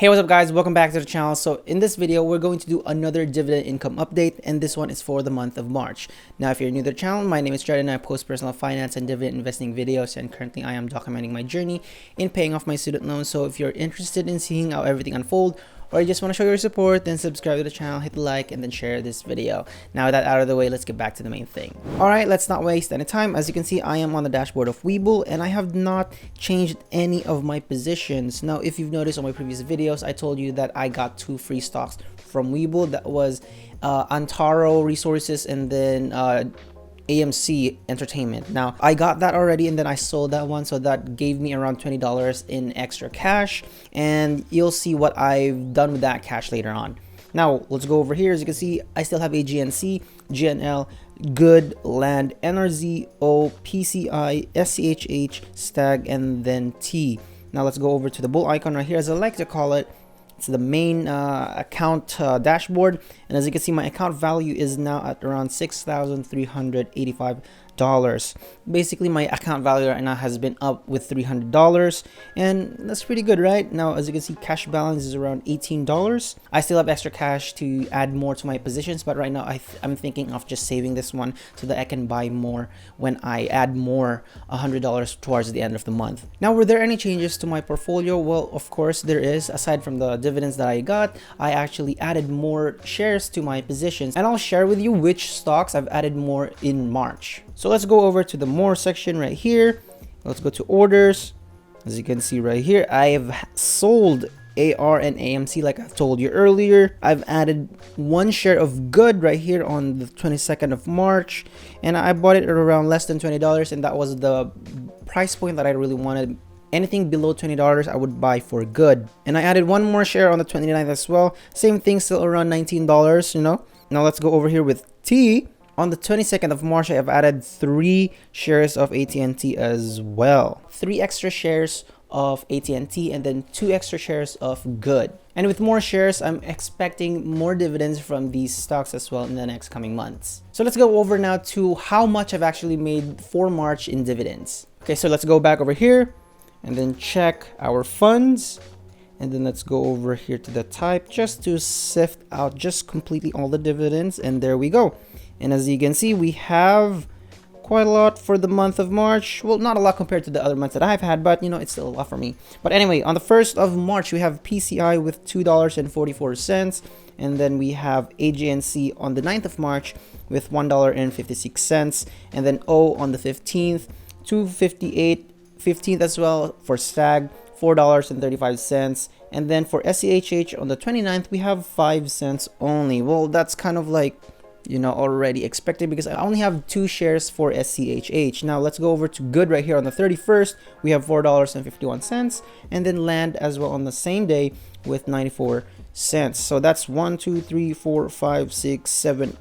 Hey, what's up guys, welcome back to the channel. So in this video we're going to do another dividend income update, and this one is for the month of March. Now if you're new to the channel, my name is Jared and I post personal finance and dividend investing videos, and currently I am documenting my journey in paying off my student loans. So if you're interested in seeing how everything unfolds, or you just want to show your support, then subscribe to the channel, hit the like, and then share this video. Now with that out of the way, let's get back to the main thing. Alright, let's not waste any time. As you can see, I am on the dashboard of Webull and I have not changed any of my positions. Now if you've noticed on my previous videos, I told you that I got 2 free stocks from Webull. That was Antaro Resources and then AMC Entertainment. Now I got that already and then I sold that one, so that gave me around $20 in extra cash, and you'll see what I've done with that cash later on. Now let's go over here. As you can see, I still have a GNC, GNL, Good, Land, NRZ, O, PCI, SCHH, Stag, and then T. Now let's go over to the bull icon right here, as I like to call it. It's the main account dashboard, and as you can see, my account value is now at around $6,385. Basically my account value right now has been up with $300, and that's pretty good, right? Now as you can see, cash balance is around $18. I still have extra cash to add more to my positions, but right now I'm thinking of just saving this one so that I can buy more when I add more $100 towards the end of the month. Now, were there any changes to my portfolio? Well, of course there is. Aside from the dividends that I got, I actually added more shares to my positions, and I'll share with you which stocks I've added more in March. So let's go over to the more section right here. Let's go to orders. As you can see right here, I have sold AR and AMC like I've told you earlier. I've added 1 share of Good right here on the 22nd of March, and I bought it at around less than $20, and that was the price point that I really wanted. Anything below $20 I would buy for Good. And I added 1 more share on the 29th as well. Same thing, still around $19, you know. Now let's go over here with T. On the 22nd of March, I have added 3 shares of AT&T as well. 3 extra shares of AT&T and then 2 extra shares of Good. And with more shares, I'm expecting more dividends from these stocks as well in the next coming months. So let's go over now to how much I've actually made for March in dividends. Okay, so let's go back over here and then check our funds. And then let's go over here to the type just to sift out just completely all the dividends, and there we go. And as you can see, we have quite a lot for the month of March. Well, not a lot compared to the other months that I've had, but you know, it's still a lot for me. But anyway, on the 1st of March, we have PCI with $2.44. And then we have AGNC on the 9th of March with $1.56. And then O on the 15th, $2.58, 15th as well for Stag, $4.35. And then for SCHH on the 29th, we have 5 cents only. Well, that's kind of like, you know, already expected because I only have 2 shares for SCHH. Now let's go over to Good right here on the 31st. We have $4.51, and then Land as well on the same day with 94 cents. So that's 1, 2, 3, 4, 5, 6, 7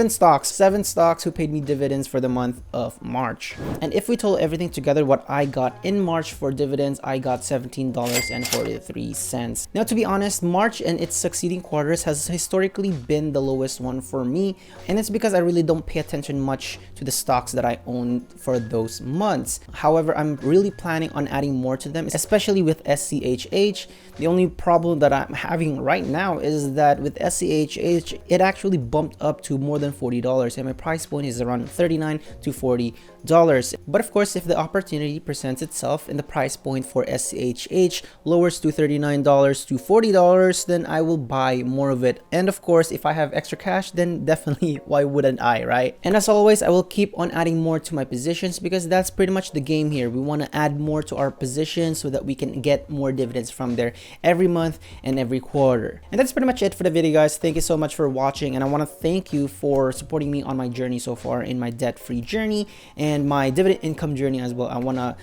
stocks who paid me dividends for the month of March. And if we total everything together, what I got in March for dividends, I got $17.43. Now to be honest, March and its succeeding quarters has historically been the lowest one for me, and it's because I really don't pay attention much to the stocks that I own for those months. However, I'm really planning on adding more to them, especially with SCHH. The only problem that I'm having right now is that with SCHH, it actually bumped up to more than $40, and my price point is around $39 to $40. But of course, if the opportunity presents itself and the price point for SCHH lowers to $39 to $40, then I will buy more of it. And of course, if I have extra cash, then definitely why wouldn't I, right? And as always, I will keep on adding more to my positions because that's pretty much the game here. We want to add more to our positions so that we can get more dividends from there every month and every quarter. And that's pretty much it for the video, guys. Thank you so much for watching, and I want to thank you for supporting me on my journey so far, in my debt-free journey and my dividend income journey as well. I want to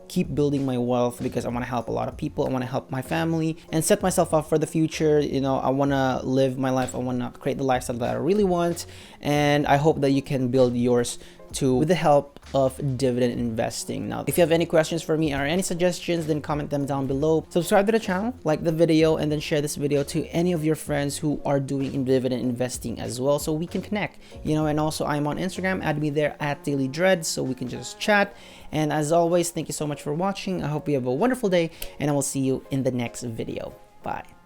keep building my wealth because I want to help a lot of people. I want to help my family and set myself up for the future. You know, I want to live my life. I want to create the lifestyle that I really want, and I hope that you can build yours to with the help of dividend investing. Now, if you have any questions for me or any suggestions, then comment them down below. Subscribe to the channel, like the video, and then share this video to any of your friends who are doing dividend investing as well, so we can connect, you know. And also, I'm on Instagram, add me there at Daily Dread, so we can just chat. And as always, thank you so much for watching. I hope you have a wonderful day, and I will see you in the next video. Bye.